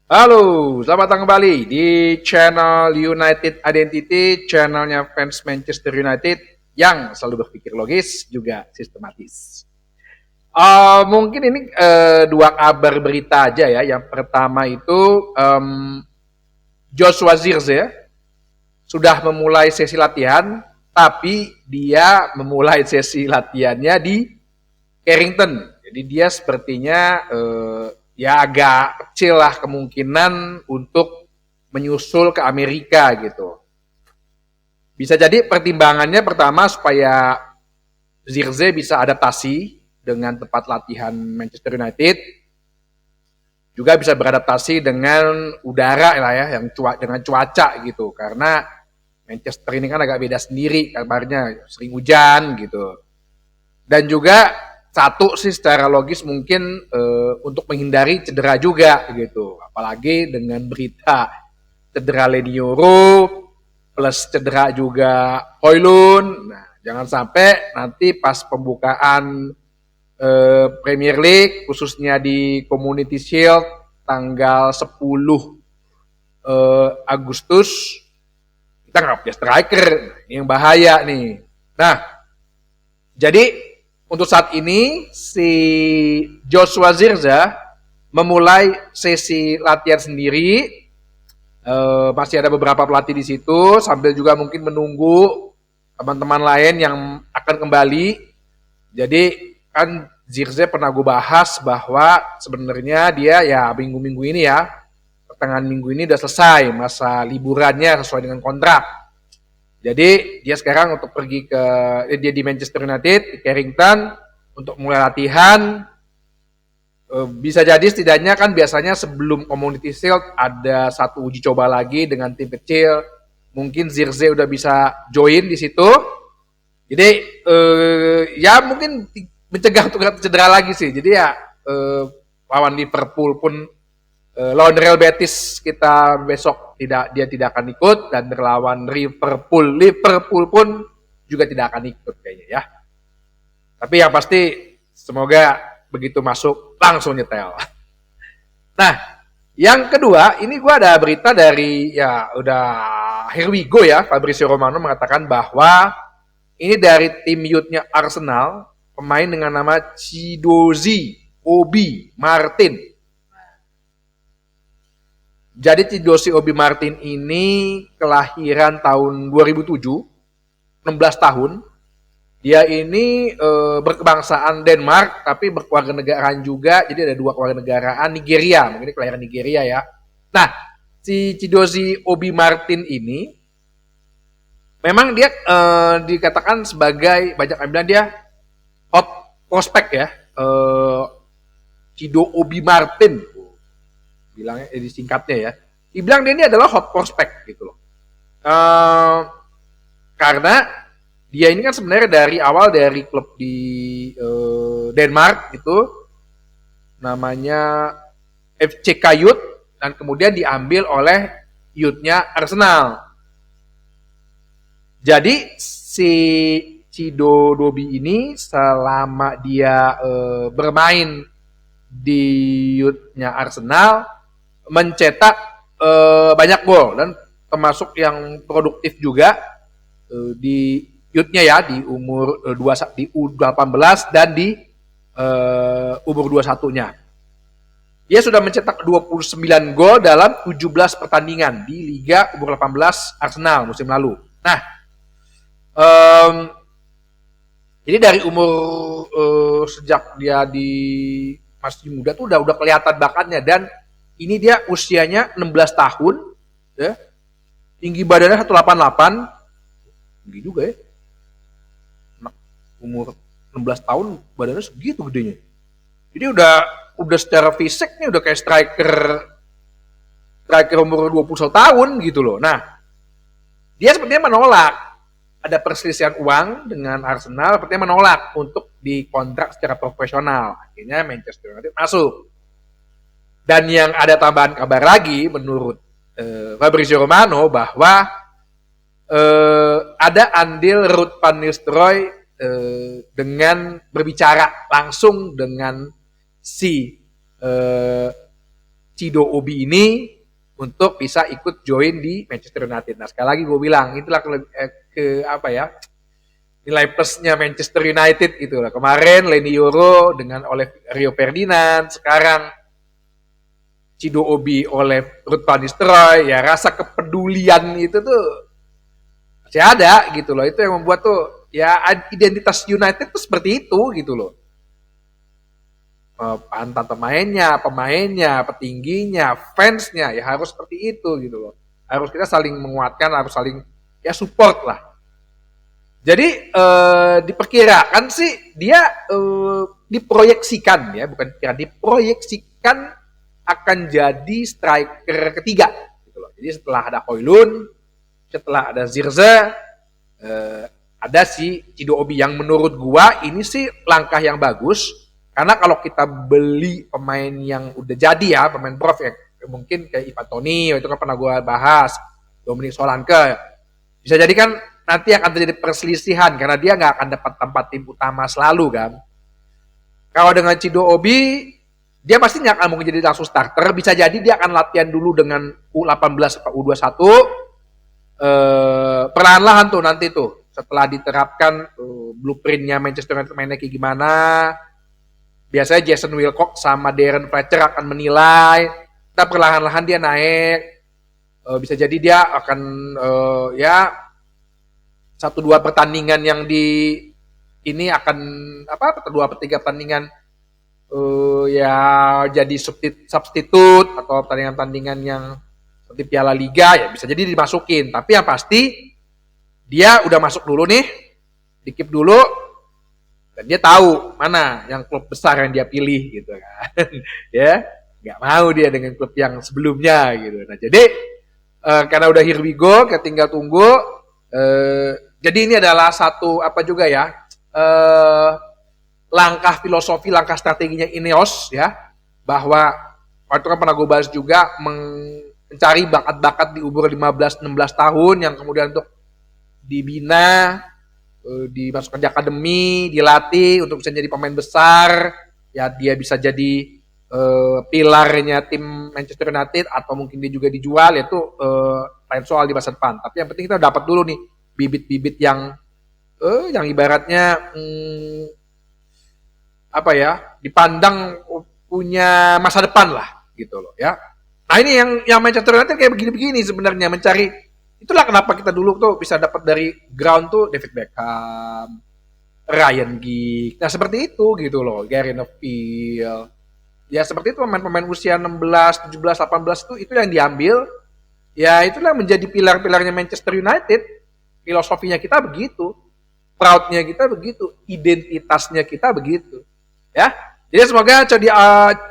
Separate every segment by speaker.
Speaker 1: Halo, selamat datang kembali di channel United Identity, channelnya fans Manchester United yang selalu berpikir logis juga sistematis. Mungkin ini dua kabar berita aja ya. Yang pertama itu Joshua Zirkzee sudah memulai sesi latihan, tapi dia memulai sesi latihannya di Carrington. Jadi dia sepertinya ya agak kecil lah kemungkinan untuk menyusul ke Amerika gitu. Bisa jadi pertimbangannya pertama supaya Zirkzee bisa adaptasi dengan tempat latihan Manchester United, juga bisa beradaptasi dengan udara lah ya, yang dengan cuaca gitu. Karena Manchester ini kan agak beda sendiri kabarnya, sering hujan gitu. Dan juga satu sih secara logis mungkin untuk menghindari cedera juga gitu. Apalagi dengan berita cedera Leny Yoro plus cedera juga Højlund. Nah, jangan sampai nanti pas pembukaan Premier League khususnya di Community Shield tanggal 10 Agustus kita nggak punya striker. Ini yang bahaya nih. Nah, jadi untuk saat ini si Joshua Zirkzee memulai sesi latihan sendiri. Masih ada beberapa pelatih di situ sambil juga mungkin menunggu teman-teman lain yang akan kembali. Jadi kan Zirkzee pernah gue bahas bahwa sebenarnya dia ya minggu-minggu ini ya, pertengahan minggu ini udah selesai masa liburannya sesuai dengan kontrak. Jadi dia sekarang untuk pergi ke dia di Manchester United di Carrington untuk mulai latihan. Bisa jadi setidaknya kan biasanya sebelum Community Shield ada satu uji coba lagi dengan tim kecil. Mungkin Zirkzee udah bisa join di situ. Jadi ya mungkin mencegah untuk cedera lagi sih. Jadi ya lawan Liverpool pun lawan Real Betis kita besok dia tidak akan ikut, dan berlawan Liverpool pun juga tidak akan ikut kayaknya ya. Tapi yang pasti semoga begitu masuk langsung nyetel. Nah, yang kedua ini gue ada berita dari ya udah here we go ya, Fabrizio Romano mengatakan bahwa ini dari tim youth-nya Arsenal, pemain dengan nama Chidozie Obi Martin. Jadi Chidozie Obi Martin ini kelahiran tahun 2007, 16 tahun. Dia ini berkebangsaan Denmark, tapi berkewarganegaraan juga. Jadi ada dua kewarganegaraan Nigeria, mungkin kelahiran Nigeria ya. Nah, si Chidozie Obi Martin ini memang dia dikatakan sebagai banyak yang bilang dia hot prospect ya. Chido Obi Martin bilangnya disingkatnya ya. Dibilang dia ini adalah hot prospect gitu loh. Karena dia ini kan sebenarnya dari awal dari klub di Denmark itu namanya FCK Youth, dan kemudian diambil oleh youth-nya Arsenal. Jadi si Chido Dobi ini selama dia bermain di youth-nya Arsenal mencetak banyak gol dan termasuk yang produktif juga di youth-nya ya, di umur di U18 dan di umur 21-nya. Dia sudah mencetak 29 gol dalam 17 pertandingan di Liga umur 18 Arsenal musim lalu. Nah, jadi dari umur sejak dia di masih muda tuh udah kelihatan bakatnya, dan ini dia usianya 16 tahun ya. Tinggi badannya 188. Tinggi juga ya. Umur 16 tahun badannya segitu gedenya. Jadi udah secara fisik nih udah kayak striker umur 21 tahun gitu loh. Nah, dia sepertinya menolak, ada perselisihan uang dengan Arsenal, sepertinya menolak untuk dikontrak secara profesional. Akhirnya Manchester United masuk. Dan yang ada tambahan kabar lagi menurut Fabrizio Romano bahwa ada andil Ruud van Nistelrooy dengan berbicara langsung dengan si Chido Obi ini untuk bisa ikut join di Manchester United. Nah sekali lagi gue bilang itulah nilai plusnya Manchester United gitu lah. Kemarin Leny Yoro dengan oleh Rio Ferdinand, sekarang Chido Obi oleh Ruud van Nistelrooy, ya rasa kepedulian itu tuh masih ada gitu loh. Itu yang membuat tuh ya identitas United tuh seperti itu gitu loh. Pantan pemainnya, petingginya, fansnya ya harus seperti itu gitu loh. Harus kita saling menguatkan, harus saling ya support lah. Jadi diperkirakan sih dia diproyeksikan ya, bukan kira diproyeksikan akan jadi striker ketiga gitu loh. Jadi setelah ada Højlund, setelah ada Zirze, ada si Chido Obi yang menurut gua ini sih langkah yang bagus. Karena kalau kita beli pemain yang udah jadi ya, pemain prof ya, mungkin kayak Ivan Toney, itu kan pernah gue bahas, Dominic Solanke, bisa jadi kan nanti akan terjadi perselisihan karena dia nggak akan dapat tempat tim utama selalu kan. Kalau dengan Chido Obi, dia pasti nggak akan mungkin jadi langsung starter, bisa jadi dia akan latihan dulu dengan U18 atau U21, perlahan-lahan tuh nanti tuh, setelah diterapkan blueprintnya Manchester United mainnya kayak gimana. Biasanya Jason Wilcock sama Darren Fletcher akan menilai, kita perlahan-lahan dia naik, bisa jadi dia akan ya 1-2 pertandingan yang di ini akan apa 2-3 pertandingan ya jadi substitut atau pertandingan-pertandingan yang seperti Piala Liga ya bisa jadi dimasukin, tapi yang pasti dia udah masuk dulu nih, dikip dulu. Dan dia tahu mana yang klub besar yang dia pilih gitu kan. Ya, nggak mau dia dengan klub yang sebelumnya gitu. Nah, jadi karena udah here we go, kita tinggal tunggu. Jadi ini adalah satu apa juga ya, langkah filosofi, langkah strateginya Ineos ya, bahwa waktu kan pernah gue bahas juga mencari bakat-bakat di umur 15-16 tahun yang kemudian untuk dibina, dimasukkan di akademi, dilatih untuk bisa jadi pemain besar, ya dia bisa jadi pilarnya tim Manchester United atau mungkin dia juga dijual, itu lain soal di masa depan. Tapi yang penting kita dapat dulu nih bibit-bibit yang ibaratnya apa ya, dipandang punya masa depan lah gitu loh ya. Nah ini yang Manchester United kayak begini-begini sebenarnya, mencari. Itulah kenapa kita dulu tuh bisa dapat dari ground tuh David Beckham, Ryan Giggs. Nah seperti itu gitu loh, Gary Neville. Ya seperti itu pemain-pemain usia 16, 17, 18 itu yang diambil. Ya itulah menjadi pilar-pilarnya Manchester United. Filosofinya kita begitu. Proudnya kita begitu. Identitasnya kita begitu. Ya. Jadi semoga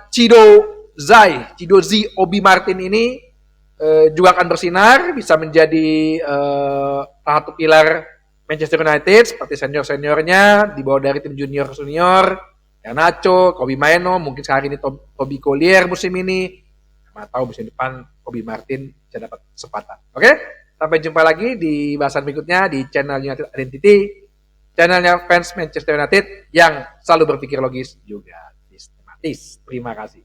Speaker 1: Chido Obi Martin ini juga akan bersinar, bisa menjadi salah satu pilar Manchester United seperti senior-seniornya, dibawa dari tim junior ke senior, Garnacho, Kobbie Mainoo, mungkin sehari ini Toby Collier musim ini, nggak tahu musim depan Kobbie Martin bisa dapat kesempatan. Oke, sampai jumpa lagi di bahasan berikutnya di channel United Identity, channelnya fans Manchester United yang selalu berpikir logis juga sistematis. Terima kasih.